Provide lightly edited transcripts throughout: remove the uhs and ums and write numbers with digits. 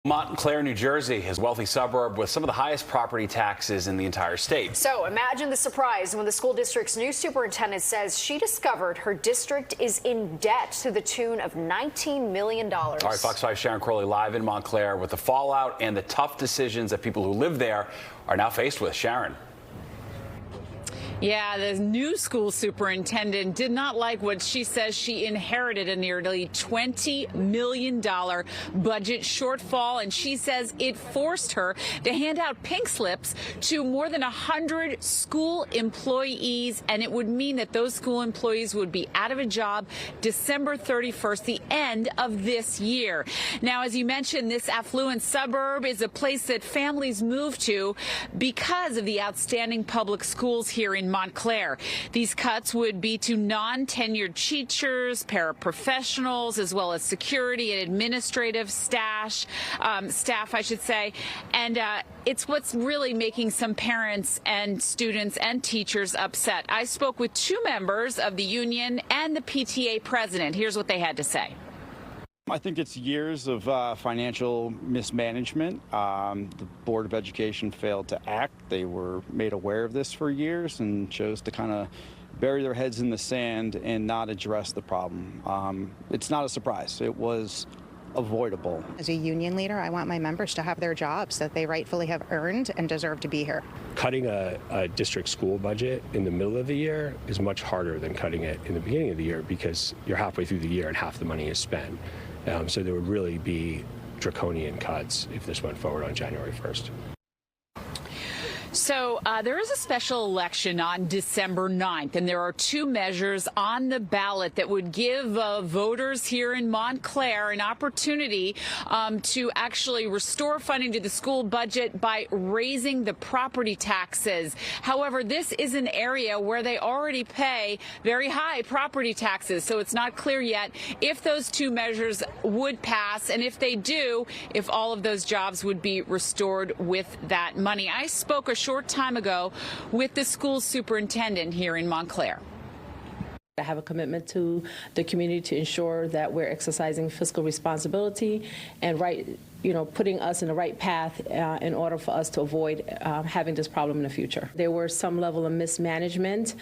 Montclair, New Jersey is a wealthy suburb with some of the highest property taxes in the entire state. So imagine the surprise when the school district's new superintendent says she discovered her district is in debt to the tune of $19 million. All right, Fox 5 Sharon Crowley live in Montclair with the fallout and the tough decisions that people who live there are now faced with. Sharon. Yeah, the new school superintendent did not like what she says she inherited, a nearly $20 million budget shortfall, and she says it forced her to hand out pink slips to more than 100 school employees, and it would mean that those school employees would be out of a job December 31st, the end of this year. Now, as you mentioned, this affluent suburb is a place that families move to because of the outstanding public schools here in Montclair. These cuts would be to non-tenured teachers, paraprofessionals, as well as security and administrative staff, I should say. And it's what's really making some parents and students and teachers upset. I spoke with two members of the union and the PTA president. Here's what they had to say. I think it's years of financial mismanagement. The Board of Education failed to act. They were made aware of this for years and chose to kind of bury their heads in the sand and not address the problem. It's not a surprise. It was avoidable. As a union leader, I want my members to have their jobs that they rightfully have earned and deserve to be here. Cutting a district school budget in the middle of the year is much harder than cutting it in the beginning of the year because you're halfway through the year and half the money is spent. So there would really be draconian cuts if this went forward on January 1st. So there is a special election on December 9th, and there are two measures on the ballot that would give voters here in Montclair an opportunity to actually restore funding to the school budget by raising the property taxes. However, this is an area where they already pay very high property taxes, so it's not clear yet if those two measures would pass, and if they do, if all of those jobs would be restored with that money. I spoke a short time ago with the school superintendent here in Montclair. I have a commitment to the community to ensure that we're exercising fiscal responsibility and putting us in the right path in order for us to avoid having this problem in the future. There were some level of mismanagement.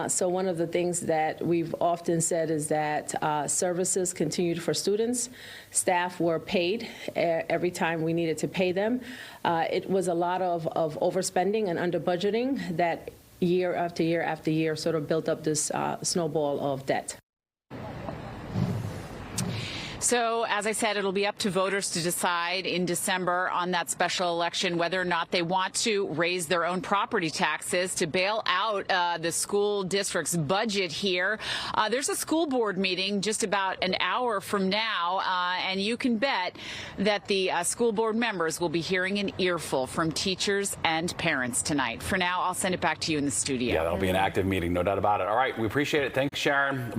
So one of the things that we've often said is that services continued for students. Staff were paid every time we needed to pay them. It was a lot of overspending and under budgeting that year after year after year sort of built up this snowball of debt. So, as I said, it'll be up to voters to decide in December on that special election whether or not they want to raise their own property taxes to bail out the school district's budget here. There's a school board meeting just about an hour from now, and you can bet that the school board members will be hearing an earful from teachers and parents tonight. For now, I'll send it back to you in the studio. Yeah, that'll be an active meeting, no doubt about it. All right, we appreciate it. Thanks, Sharon.